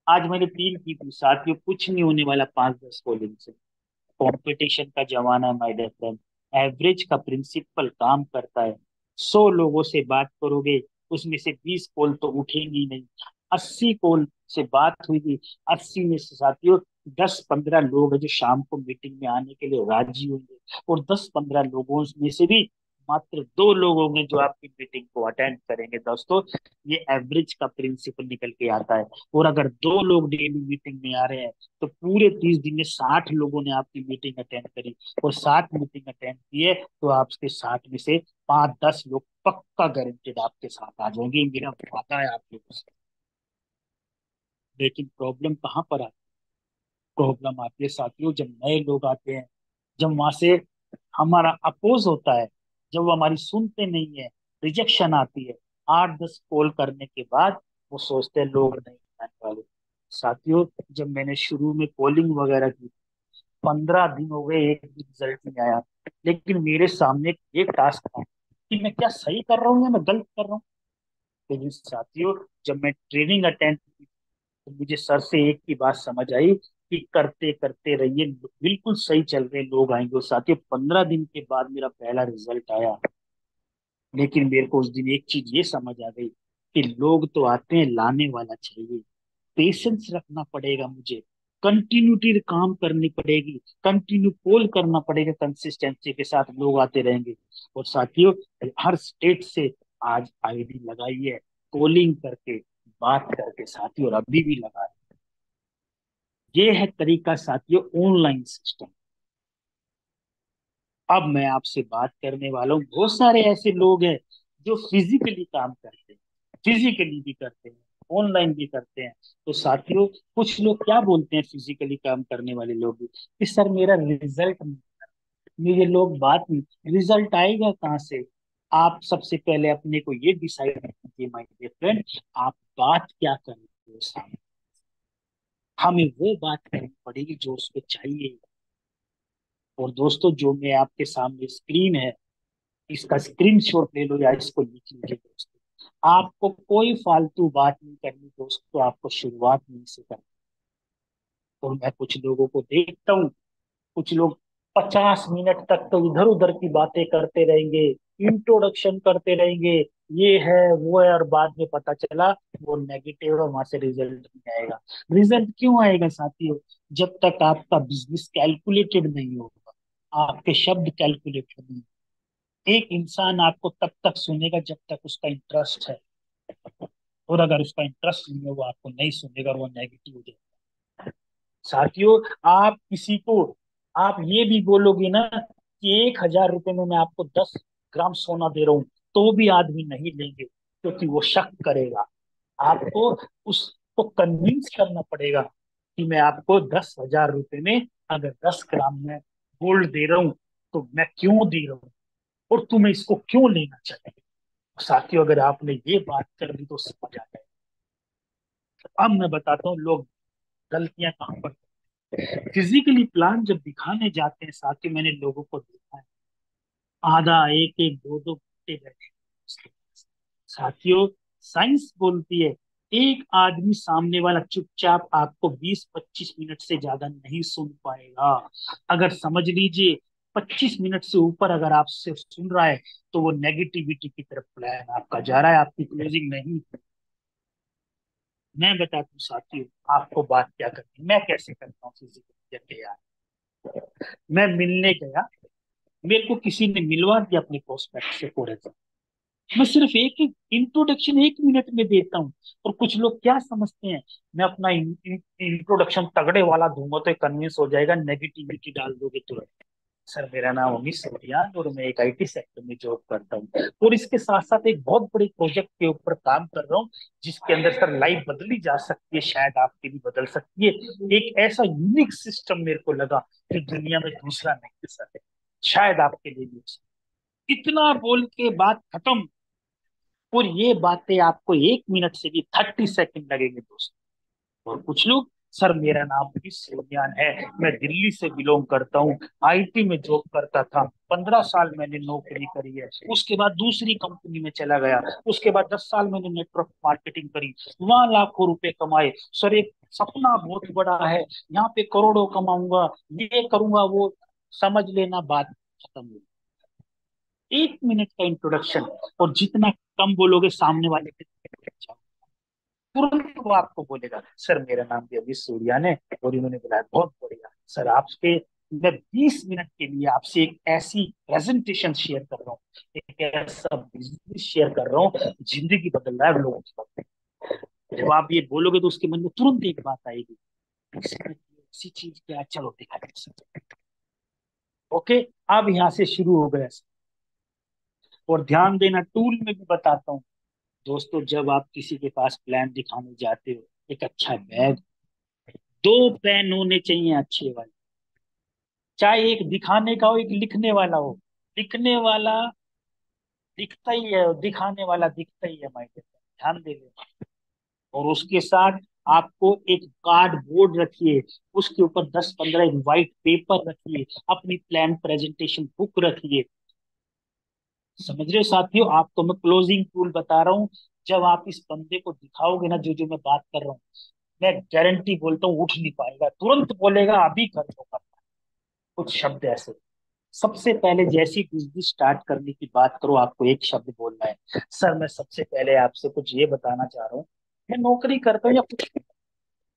आज मैंने 3 की थी। साथियों कुछ नहीं होने वाला 5-10 कॉलिंग से। कंपटीशन का जमाना है माय डियर फ्रेंड। एवरेज का प्रिंसिपल काम करता है। 100 लोगों से बात करोगे, उसमें से 20 कॉल तो उठेंगी नहीं। 80 कॉल से बात हुई, 80 में से साथियों 10-15 लोग हैं जो शाम को मीटिंग में आने के लिए राजी होंगे। और 10-15 लोगों में से भी मात्र 2 लोग होंगे जो आपकी मीटिंग को अटेंड करेंगे। दोस्तों ये एवरेज का प्रिंसिपल निकल के आता है। और अगर 2 लोग डेली मीटिंग में आ रहे हैं, तो पूरे 30 दिन में 60 लोगों ने आपकी मीटिंग अटेंड करी, और 60 मीटिंग अटेंड किए, तो आपके 60 में से 5-10 लोग पक्का गारंटेड आपके साथ आ जाएंगे। ये मेरा वादा है आप लोगों से। लेकिन प्रॉब्लम कहाँ पर आती है? प्रॉब्लम आती है साथियों जब नए लोग आते हैं, जब वहां से हमारा अपोज होता है, जब वो हमारी सुनते नहीं है, रिजेक्शन आती है। 8-10 कॉल करने के बाद वो सोचते हैं लोग नहीं आने वाले। साथियों जब मैंने शुरू में कॉलिंग वगैरह की, 15 दिन हो गए, एक भी रिजल्ट नहीं आया। लेकिन मेरे सामने एक टास्क था कि मैं क्या सही कर रहा हूँ या मैं गलत कर रहा हूँ। लेकिन साथियों जब मैं ट्रेनिंग अटेंड की, तो मुझे सर से एक ही बात समझ आई कि करते करते रहिए, बिल्कुल सही चल रहे लोग आएंगे। और साथियों 15 दिन के बाद मेरा पहला रिजल्ट आया। लेकिन मेरे को उस दिन एक चीज ये समझ आ गई कि लोग तो आते हैं, लाने वाला चाहिए। पेशेंस रखना पड़ेगा मुझे, कंटिन्यूटी काम करनी पड़ेगी, कंटिन्यू कॉल करना पड़ेगा, कंसिस्टेंसी के साथ लोग आते रहेंगे। और साथियों हर स्टेट से आज आईडी लगाई है, कॉलिंग करके, बात करके साथियों, और अभी भी लगा है। ये है तरीका साथियों ऑनलाइन सिस्टम। अब मैं आपसे बात करने वाला हूँ, बहुत सारे ऐसे लोग हैं जो फिजिकली काम करते हैं, फिजिकली भी करते हैं, ऑनलाइन भी करते हैं। तो साथियों कुछ लोग क्या बोलते हैं, फिजिकली काम करने वाले लोग भी, कि सर मेरा रिजल्ट नहीं, मेरे लोग बात नहीं, रिजल्ट आएगा कहाँ से? आप सबसे पहले अपने को ये डिसाइड कीजिए माय डियर फ्रेंड, आप बात क्या कर रहे हो सामने। हमें वो बात करनी पड़ेगी जो उसको चाहिए। और दोस्तों जो मैं आपके सामने स्क्रीन है, इसका स्क्रीनशॉट ले लो या इसको लिख लीजिए दोस्तों। आपको कोई फालतू बात नहीं करनी दोस्तों, आपको शुरुआत नहीं से करनी। और मैं कुछ लोगों को देखता हूँ, कुछ लोग 50 मिनट तक तो इधर उधर की बातें करते रहेंगे, इंट्रोडक्शन करते रहेंगे, ये है वो है, और बाद में पता चला वो नेगेटिव है, वहां से रिजल्ट नहीं आएगा। रिजल्ट क्यों आएगा साथियों? जब तक आपका बिजनेस कैलकुलेटेड नहीं होगा, आपके शब्द कैलकुलेटेड नहीं। एक इंसान आपको तब तक सुनेगा जब तक उसका इंटरेस्ट है, और अगर उसका इंटरेस्ट नहीं है वो आपको नहीं सुनेगा, और वो नेगेटिव हो जाएगा। साथियों, आप किसी को आप ये भी बोलोगे ना कि 1,000 रुपए में मैं आपको 10 ग्राम सोना दे रहा हूं, तो भी आदमी नहीं लेंगे, क्योंकि वो शक करेगा। आपको उसको कन्विंस करना पड़ेगा कि मैं आपको 10,000 रुपए में अगर 10 ग्राम में गोल्ड दे रहा हूं, तो मैं क्यों दे रहा हूँ और तुम्हें इसको क्यों लेना चाहिए। साथियों, अगर आपने ये बात कर ली तो समझ आ जाए। अब मैं बताता हूँ लोग गलतियां कहाँ पर। फिजिकली प्लान जब दिखाने जाते हैं साथियों, मैंने लोगों को देखा है, आधा एक एक दो दो घंटे बैठे हैं। साथियों, साइंस बोलती है एक आदमी सामने वाला चुपचाप आपको 20-25 मिनट से ज्यादा नहीं सुन पाएगा। अगर समझ लीजिए 25 मिनट से ऊपर अगर आपसे सुन रहा है, तो वो नेगेटिविटी की तरफ प्लान आपका जा रहा है, आपकी क्लोजिंग नहीं। मैं बताता हूँ साथियों, आपको बात क्या करनी है, मैं कैसे करता हूँ फिजिकल यार। मैं मिलने गया, मेरे को किसी ने मिलवा दिया अपने प्रोस्पेक्ट से पूरे। मैं सिर्फ एक एक इंट्रोडक्शन 1 मिनट में देता हूँ। और कुछ लोग क्या समझते हैं, मैं अपना इंट्रोडक्शन तगड़े वाला दूंगा तो कन्विंस हो जाएगा, नेगेटिविटी डाल दोगे तुरंत। सर, मेरा नाम अमित सोडियान और मैं एक आईटी सेक्टर में जॉब करता हूँ, और इसके साथ साथ एक बहुत बड़े प्रोजेक्ट के ऊपर काम कर रहा हूँ, जिसके अंदर सर लाइफ बदली जा सकती है, शायद आपकी भी बदल सकती है। एक ऐसा यूनिक सिस्टम मेरे को लगा जो दुनिया में दूसरा नहीं है सर, शायद आपके लिए भी हो सकता है। इतना बोल के बात खत्म। और ये बातें आपको 1 मिनट से भी 30 सेकंड लगेंगे दोस्तों। और कुछ लोग, सर मेरा नाम भी सोनियान है, मैं दिल्ली से बिलोंग करता हूँ, आईटी में जॉब करता था, 15 साल मैंने नौकरी करी है, उसके बाद दूसरी कंपनी में चला गया, उसके बाद 10 साल मैंने नेटवर्क मार्केटिंग करी, वहां लाखों रुपए कमाए। सर एक सपना बहुत बड़ा है, यहाँ पे करोड़ों कमाऊंगा, ये करूंगा वो। समझ लेना बात खत्म हुई। 1 मिनट का इंट्रोडक्शन, और जितना कम बोलोगे सामने वाले के तुरंत वो आपको बोलेगा, सर मेरा नाम भी अभी सूर्यान है, और इन्होंने बुलाया, बहुत बढ़िया सर आपके। मैं 20 मिनट के लिए आपसे एक ऐसी प्रेजेंटेशन शेयर कर रहा हूँ, एक ऐसा बिजनेस शेयर कर रहा हूँ, जिंदगी बदल रहा है लोगों की। जब आप ये बोलोगे तो उसके मन में तुरंत एक बात आएगी, इसी चीज क्या, चलो दिखा। ओके, अब यहाँ से शुरू हो गया। और ध्यान देना, टूल में भी बताता हूँ दोस्तों, जब आप किसी के पास प्लान दिखाने जाते हो, एक अच्छा बैग, 2 पेन होने चाहिए अच्छे वाले, चाहे एक दिखाने का हो एक लिखने वाला हो। लिखने वाला दिखता ही है, दिखाने वाला दिखता ही है, माइक ध्यान दे लेना। और उसके साथ आपको एक कार्ड बोर्ड रखिए, उसके ऊपर 10-15 व्हाइट पेपर रखिए, अपनी प्लान प्रेजेंटेशन बुक रखिए। समझ रहे हो साथियों, आपको मैं क्लोजिंग टूल बता रहा हूँ। जब आप इस बंदे को दिखाओगे ना, जो जो मैं बात कर रहा हूँ, मैं गारंटी बोलता हूँ उठ नहीं पाएगा, तुरंत बोलेगा अभी कर दो कर दो। कुछ शब्द ऐसे। सबसे पहले जैसी बिजनेस स्टार्ट करने की बात करो, आपको एक शब्द बोलना है, सर मैं सबसे पहले आपसे कुछ ये बताना चाह रहा हूँ, मैं नौकरी करता हूँ या कुछ।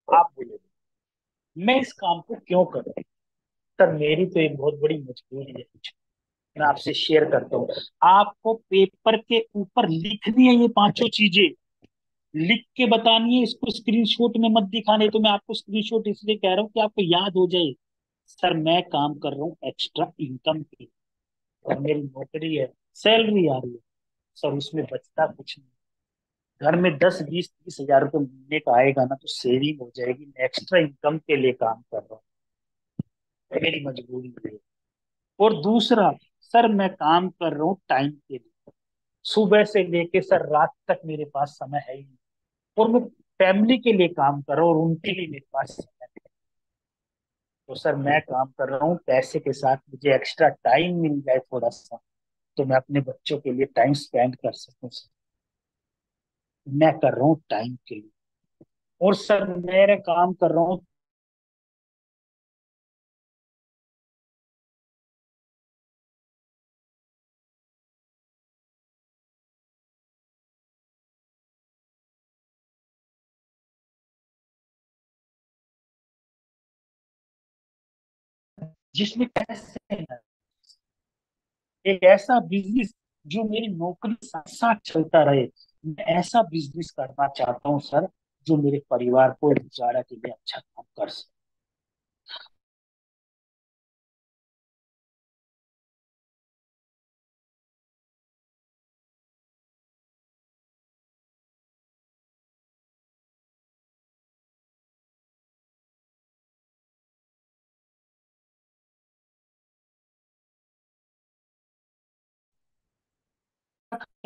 आप बोलोगे मैं इस काम को क्यों कर रहा हूँ। सर मेरी तो एक बहुत बड़ी मजबूरी है, मैं आपसे शेयर करता हूँ। आपको पेपर के ऊपर लिखनी है ये पांचों चीजें, लिख के बतानी है, इसको स्क्रीनशॉट में मत दिखाने। तो मैं आपको स्क्रीनशॉट इसलिए कह रहा हूँ कि आपको याद हो जाए। सर मैं काम कर रहा हूँ एक्स्ट्रा इनकम की, और मेरी नौकरी है, सैलरी आ रही है, सर उसमें बचता कुछ नहीं। घर में 10-20-30 हजार रुपये महीने का आएगा ना, तो सेविंग हो जाएगी, मैं एक्स्ट्रा इनकम के लिए काम कर रहा हूँ, मेरी मजबूरी है। और दूसरा, सर मैं काम कर रहा हूँ टाइम के लिए, सुबह से लेके सर रात तक मेरे पास समय है ही नहीं, और मैं फैमिली के लिए काम कर रहा हूँ, और उनके लिए मेरे पास समय है। तो सर मैं काम कर रहा हूँ पैसे के साथ, मुझे एक्स्ट्रा टाइम मिल जाए थोड़ा सा, तो मैं अपने बच्चों के लिए टाइम स्पेंड कर सकूं सर। मैं कर रहा हूँ टाइम के लिए। और सर मेरा काम कर रहा हूँ, जिसमें पैसे न, एक ऐसा बिजनेस जो मेरी नौकरी साथ साथ चलता रहे। मैं ऐसा बिजनेस करना चाहता हूँ सर, जो मेरे परिवार को गुजारा के लिए अच्छा काम कर सके।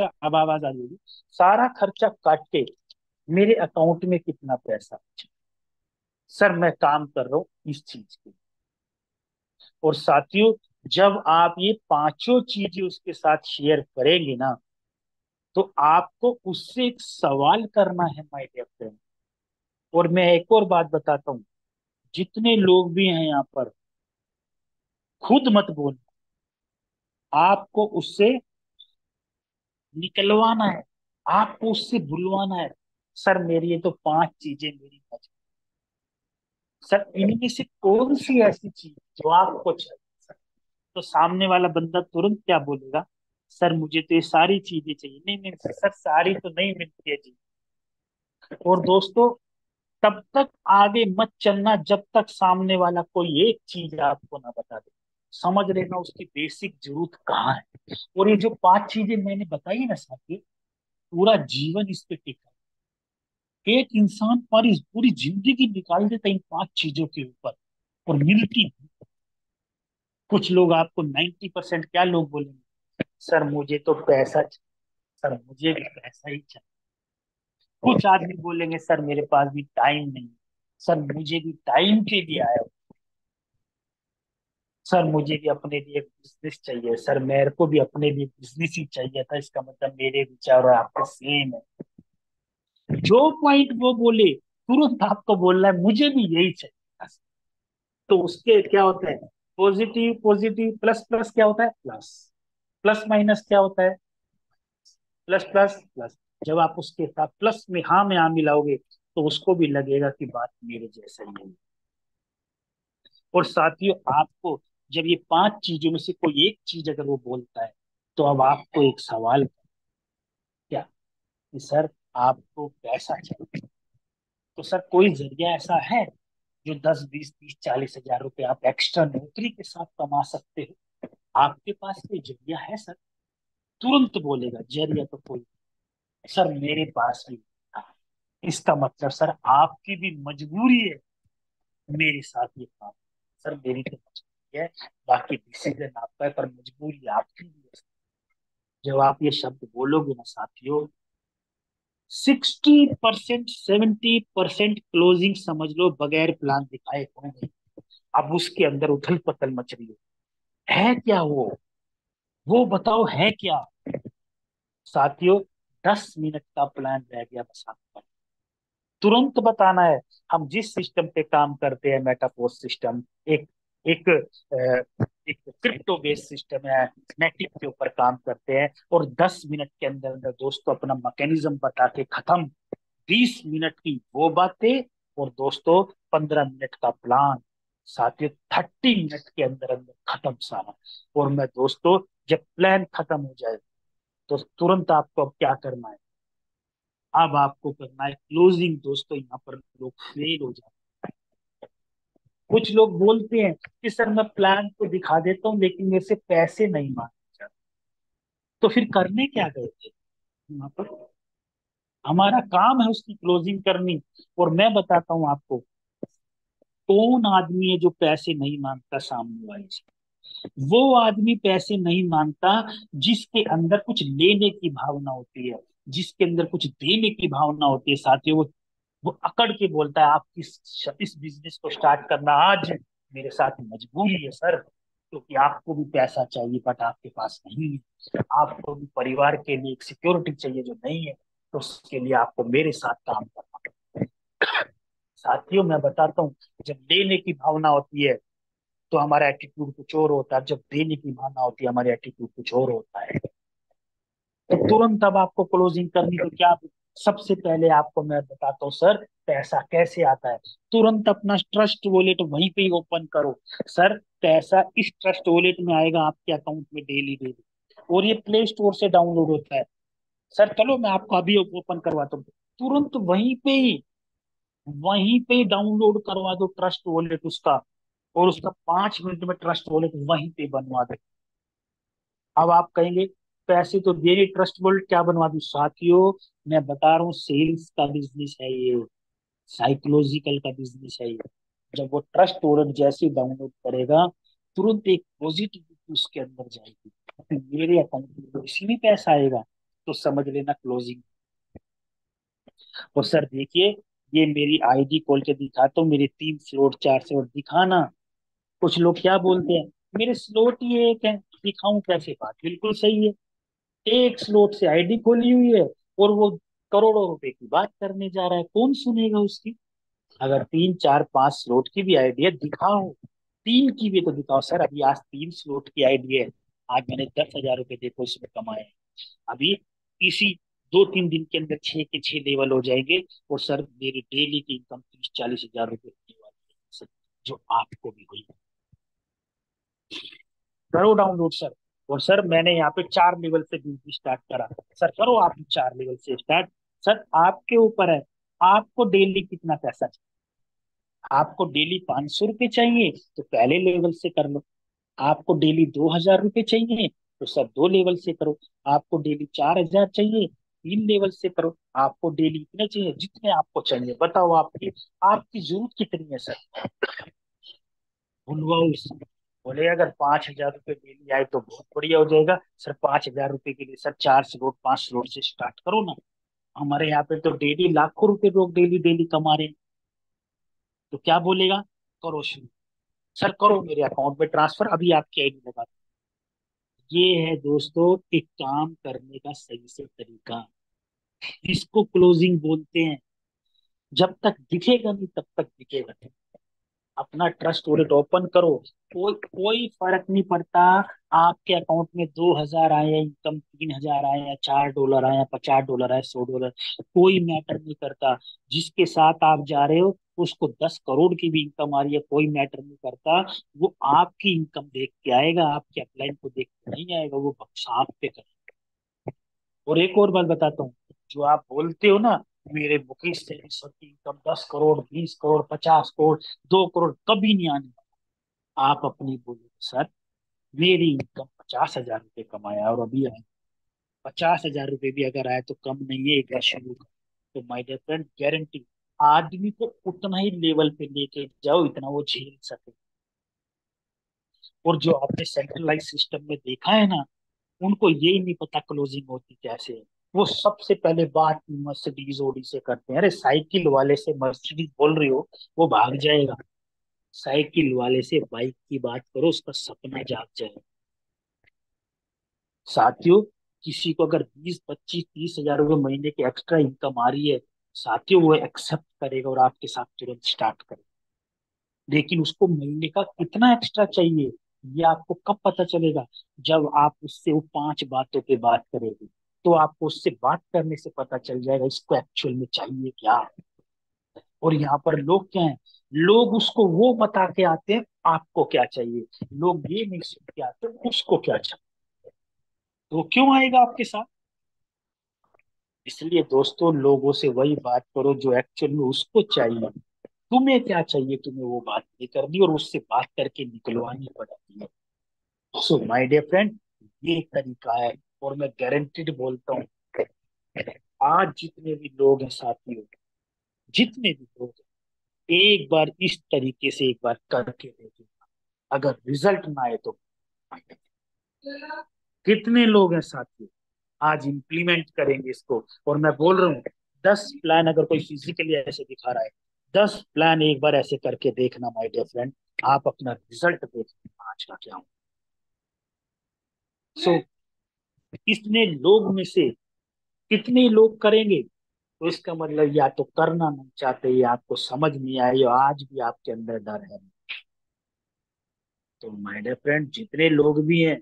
अब आवाज आ जाएगी, सारा खर्चा काट के मेरे अकाउंट में कितना पैसा बचा। सर मैं काम कर रहा हूँ इस चीज के। और साथियों, जब आप ये पांचों चीजें उसके साथ शेयर करेंगे ना, तो आपको उससे एक सवाल करना है माय डियर फ्रेंड। और मैं एक और बात बताता हूँ, जितने लोग भी हैं यहाँ पर, खुद मत बोलना, आपको उससे निकलवाना है, आपको उससे बुलवाना है। सर मेरी ये तो पांच चीजें मेरी बच, सर इनमें से कौन सी ऐसी चीज जो आपको चाहिए। सर तो सामने वाला बंदा तुरंत क्या बोलेगा, सर मुझे तो ये सारी चीजें चाहिए। नहीं नहीं सर, सारी तो नहीं मिलती है जी। और दोस्तों, तब तक आगे मत चलना जब तक सामने वाला कोई एक चीज आपको ना बता दे। समझ लेना उसकी बेसिक जरूरत कहाँ है। और ये जो पांच चीजें मैंने बताई ना साथी, पूरा जीवन इस पे टिका है। एक इंसान पर इस पूरी जिंदगी निकाल देता है इन पांच चीजों के ऊपर, और मिलती नहीं। कुछ लोग आपको 90% क्या लोग बोलेंगे, सर मुझे तो पैसा चाहिए, सर मुझे भी पैसा ही चाहिए। कुछ आदमी बोलेंगे, सर मेरे पास भी टाइम नहीं, सर मुझे भी टाइम के लिए आया, सर मुझे भी अपने लिए एक बिजनेस चाहिए, सर मेरे को भी अपने लिए बिजनेस ही चाहिए था। इसका मतलब मेरे विचार और आपके सेम है। जो पॉइंट वो बोले, तुरंत आपको बोलना है मुझे भी यही चाहिए। तो उसके क्या होता है, पॉजिटिव पॉजिटिव, प्लस प्लस क्या होता है, प्लस प्लस माइनस क्या होता है, प्लस प्लस प्लस। जब आप उसके साथ प्लस में हाँ मिलाओगे, तो उसको भी लगेगा कि बात मेरे जैसा ही है। और साथियों, आपको जब ये पांच चीजों में से कोई एक चीज अगर वो बोलता है, तो अब आपको एक सवाल, क्या, कि सर आपको पैसा चाहिए, तो सर कोई जरिया ऐसा है जो 10 20 30 40 हजार रुपए आप एक्स्ट्रा नौकरी के साथ कमा सकते हो? आपके पास कोई जरिया है सर? तुरंत बोलेगा जरिया तो कोई नहीं। सर मेरे पास भी था। इसका मतलब सर आपकी भी मजबूरी है मेरे साथ ये काम। सर मेरी तो मजबूरी है, बाकी डिसीजन आपका है, पर मजबूरी आपकी भी है। जब आप ये शब्द बोलोगे ना साथियों, 60% 70% क्लोजिंग समझ लो बगैर प्लान दिखाए होंगे। अब उसके अंदर उथल पथल मच रही है क्या वो बताओ है क्या साथियों? 10 मिनट का प्लान रह गया बस आपका, तुरंत बताना है। हम जिस सिस्टम पे काम करते हैं, मेटाफोर्स सिस्टम, एक एक एक क्रिप्टो बेस्ड सिस्टम है, मैटिक के ऊपर काम करते हैं। और 10 मिनट के अंदर अंदर दोस्तों अपना मैकेनिज्म बता के खत्म। 20 मिनट की वो बातें, और दोस्तों 15 मिनट का प्लान। साथियों 30 मिनट के अंदर अंदर खत्म सारा। और मैं दोस्तों, जब प्लान खत्म हो जाए, तो तुरंत आपको अब क्या करना है, अब आपको करना है क्लोजिंग। दोस्तों यहाँ पर लोग फेल हो जाते हैं। कुछ लोग बोलते हैं कि सर मैं प्लान तो दिखा देता हूँ लेकिन मेरे से पैसे नहीं मांगे जाते। तो फिर करने क्या गए थे यहाँ पर? हमारा काम है उसकी क्लोजिंग करनी। और मैं बताता हूँ आपको, कौन आदमी है जो पैसे नहीं मांगता सामने वाले से? वो आदमी पैसे नहीं मांगता जिसके अंदर कुछ लेने की भावना होती है, जिसके अंदर कुछ देने की भावना होती है। साथियों, वो अकड़ के बोलता है आप इस बिजनेस को स्टार्ट करना आज मेरे साथ मजबूरी है सर, क्योंकि आपको भी पैसा चाहिए बट आपके पास नहीं है। आपको भी परिवार के लिए एक सिक्योरिटी चाहिए जो नहीं है, तो उसके लिए आपको मेरे साथ काम करना पड़ेगा। साथियों मैं बताता हूँ, जब लेने की भावना होती है तो हमारा एटीट्यूड कुछ और होता है, जब देने की भावना होती है हमारा एटीट्यूड कुछ और होता है। तो तुरंत अब आपको क्लोजिंग करनी, तो क्या, सबसे पहले आपको मैं बताता हूँ सर पैसा कैसे आता है। तुरंत अपना ट्रस्ट वॉलेट वहीं पे ही ओपन करो। सर पैसा इस ट्रस्ट वॉलेट में आएगा आपके अकाउंट में डेली डेली, और ये प्ले स्टोर से डाउनलोड होता है। सर चलो मैं आपको अभी ओपन करवाता हूँ। तुरंत वहीं पे ही डाउनलोड करवा दो ट्रस्ट वॉलेट उसका, और उसका 5 मिनट में ट्रस्ट वॉलेट वहीं पे बनवा दो। अब आप कहेंगे पैसे तो दे रही, ट्रस्ट वॉलेट क्या बनवा दूं? साथियों मैं बता रहा हूँ, सेल्स का बिजनेस है ये, साइकोलॉजिकल का बिजनेस है ये। जब वो ट्रस्ट वॉलेट जैसे डाउनलोड करेगा, तुरंत एक पॉजिटिव उसके अंदर जाएगी, तो मेरे अकाउंट में तो इसी में पैसा आएगा। तो समझ लेना क्लोजिंग। और सर देखिए, ये मेरी आईडी खोल के दिखाता हूँ, मेरे 3 स्लॉट 4 स्लॉट दिखाना। कुछ लोग क्या बोलते हैं, मेरे स्लॉट ही एक है, दिखाऊं कैसे? बात बिल्कुल सही है। एक स्लॉट से आईडी खोली हुई है और वो करोड़ों रुपए की बात करने जा रहा है, कौन सुनेगा उसकी? अगर 3 4 5 स्लॉट की भी आईडी है दिखाओ, 3 की भी तो दिखाओ। सर अभी आज 3 स्लॉट की आईडी है, आज मैंने 10,000 रुपए देखो इसमें कमाए हैं। अभी इसी 2 3 दिन के अंदर 6 के 6 लेवल हो जाएंगे, और सर मेरी डेली की इनकम 30 40 हजार रुपए होने वाली है सर, जो आपको भी हुई। करो डाउनलोड सर। और सर मैंने यहाँ पे 4 लेवल से बिजनेस स्टार्ट करा। सर करो आप 4 लेवल से स्टार्ट। सर आपके ऊपर है, आपको डेली कितना पैसा चाहिए? आपको डेली 500 रुपये चाहिए तो पहले लेवल से कर लो। आपको डेली 2,000 रुपये चाहिए तो सर 2 लेवल से करो। आपको डेली 4,000 चाहिए, 3 लेवल से करो। आपको डेली इतने चाहिए जितने आपको चाहिए, बताओ आपकी आपकी जरूरत कितनी है सर? बुलवाओ इसमें। बोले अगर 5,000 रुपये डेली आए तो बहुत बढ़िया हो जाएगा सर। 5,000 रुपये के लिए सर 4 स्लॉट 5 स्लॉट से स्टार्ट करो ना। हमारे यहाँ पे तो डेली लाखों रुपए लोग डेली डेली कमा रहे हैं। तो क्या बोलेगा? करो शुरू। सर करो मेरे अकाउंट में ट्रांसफर, अभी आपकी आईडी लगा दो। ये है दोस्तों एक काम करने का सही से तरीका, इसको क्लोजिंग बोलते हैं। जब तक दिखेगा नहीं तब तक दिखेगा नहीं। अपना ट्रस्ट वॉलेट ओपन करो, कोई कोई फर्क नहीं पड़ता आपके अकाउंट में 2,000 आए या इनकम 3,000 आए या $4 आए या $50 आए, $100, कोई मैटर नहीं करता। जिसके साथ आप जा रहे हो उसको 10 करोड़ की भी इनकम आ रही है, कोई मैटर नहीं करता। वो आपकी इनकम देख के आएगा, आपके अपलाइन को देख के नहीं आएगा, वो भरोसा आप पे कर। और एक और बात बताता हूँ, जो आप बोलते हो ना मेरे मुकेश सर की इनकम 10 करोड़ 20 करोड़ 50 करोड़ 2 करोड़ कभी नहीं आने, आप अपनी बोलो सर मेरी इनकम 50,000 रुपये कमाया और अभी आए 50,000 रुपये भी अगर आए तो कम नहीं है, एक बार शुरू कर। तो माय डियर फ्रेंड गारंटी आदमी को उतना ही लेवल पे लेके जाओ इतना वो झेल सके। और जो आपने सेंट्रलाइज सिस्टम में देखा है ना, उनको यही नहीं पता क्लोजिंग होती कैसे है। वो सबसे पहले बात मर्सिडीज ओडी से करते हैं। अरे साइकिल वाले से मर्सिडीज बोल रही हो, वो भाग जाएगा। साइकिल वाले से बाइक की बात करो, उसका सपना जाग जाएगा। साथियों, किसी को अगर 20 25 30 हजार रुपये महीने की एक्स्ट्रा इनकम आ रही है, साथियों वो एक्सेप्ट करेगा और आपके साथ तुरंत स्टार्ट करेगा। लेकिन उसको महीने का कितना एक्स्ट्रा चाहिए ये आपको कब पता चलेगा? जब आप उससे वो 5 बातों पे बात करेंगे, तो आपको उससे बात करने से पता चल जाएगा इसको एक्चुअल में चाहिए क्या। और यहाँ पर लोग क्या है, लोग उसको वो बता के आते हैं आपको क्या चाहिए, लोग ये नहीं सुन के आते उसको क्या चाहिए। तो वो क्यों आएगा आपके साथ? इसलिए दोस्तों लोगों से वही बात करो जो एक्चुअल में उसको चाहिए। तुम्हें क्या चाहिए तुम्हें वो बात नहीं करनी और उससे बात करके निकलवानी पड़ती है। सो माय डियर फ्रेंड, ये एक तरीका है। और मैं गारंटीड बोलता हूँ, आज जितने भी लोग हैं साथियों, जितने भी लोग हैं, एक बार इस तरीके से एक बार करके देखिए। अगर रिजल्ट ना आए तो कितने लोग हैं साथियों आज इम्प्लीमेंट करेंगे इसको? और मैं बोल रहा हूँ 10 प्लान अगर कोई फिजिकली ऐसे दिखा रहा है, 10 प्लान एक बार ऐसे करके देखना माय डियर फ्रेंड, आप अपना रिजल्ट देखना आज का क्या हो। सो इतने लोग में से कितने लोग करेंगे? तो इसका मतलब या तो करना नहीं चाहते या आपको समझ नहीं आई और आज भी आपके अंदर डर है। तो माय डियर फ्रेंड जितने लोग भी हैं,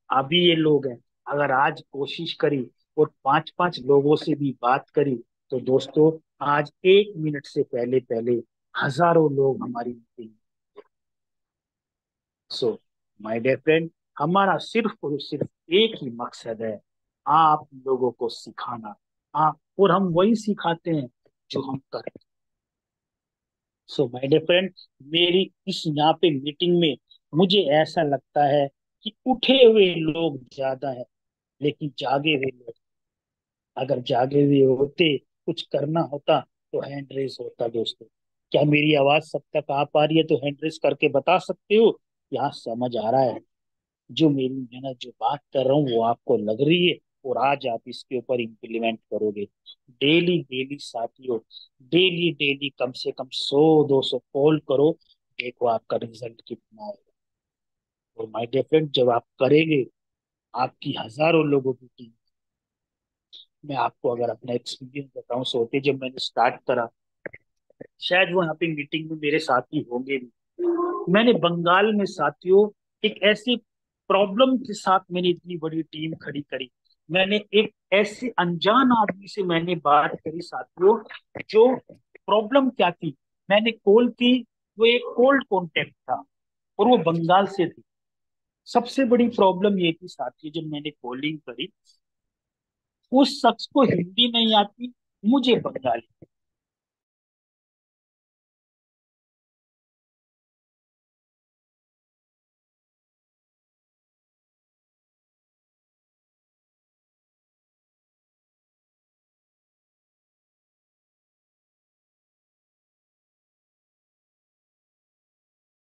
अभी ये लोग हैं, अगर आज कोशिश करी और 5 5 लोगों से भी बात करी, तो दोस्तों आज 1 मिनट से पहले पहले हजारों लोग हमारी meeting. So my dear friend, हमारा सिर्फ और सिर्फ एक ही मकसद है, आप लोगों को सिखाना। आप और हम वही सिखाते हैं जो हम करते हैं। सो माय डियर फ्रेंड, मेरी इस यहाँ पे मीटिंग में मुझे ऐसा लगता है कि उठे हुए लोग ज्यादा है लेकिन जागे हुए लोग, अगर जागे हुए होते कुछ करना होता तो हैंड रेस होता दोस्तों। क्या मेरी आवाज सब तक आ पा रही है? तो हैंड रेस करके बता सकते हो यहाँ समझ आ रहा है जो मेरी मेहनत जो बात कर रहा हूँ वो आपको लग रही है? और आज आप इसके ऊपर इम्प्लीमेंट करोगे, डेली डेली साथियों, डेली डेली कम से कम 100-200 कॉल करो, देखो आपका रिजल्ट कितना है। और माय डियर फ्रेंड, जब आप करेंगे, आपकी हजारों लोगों की टीम, मैं आपको अगर अपना एक्सपीरियंस बताऊं, सोते जब मैंने स्टार्ट करा, शायद वो यहाँ पे मीटिंग में मेरे साथी होंगे भी, मैंने बंगाल में साथियों एक ऐसी प्रॉब्लम के साथ मैंने इतनी बड़ी टीम खड़ी करी। मैंने एक ऐसे अनजान आदमी से मैंने बात करी साथियों, जो प्रॉब्लम क्या थी, मैंने कॉल की, वो एक कोल्ड कॉन्टेक्ट था और वो बंगाल से थी। सबसे बड़ी प्रॉब्लम ये थी साथियों, जब मैंने कॉलिंग करी, उस शख्स को हिंदी नहीं आती, मुझे बंगाली।